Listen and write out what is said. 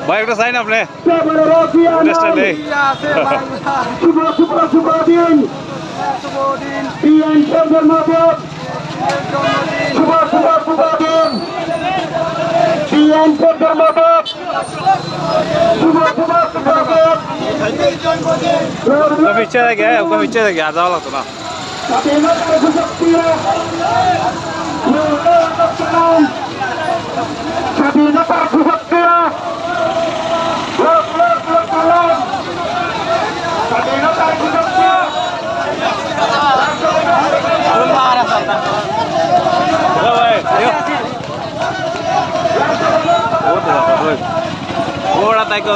ভাই একটা সাইন আপনি শুভ দিন বিএনপির জন্মদিন শুভ দিন বিএনপির জন্মদিন শুভ দিন पीछे देखिए आपको पीछे देखिए आ जाओ तो ना স্বাধীনতার যুবকেরা স্বাধীনতার যুবকেরা Ora taiko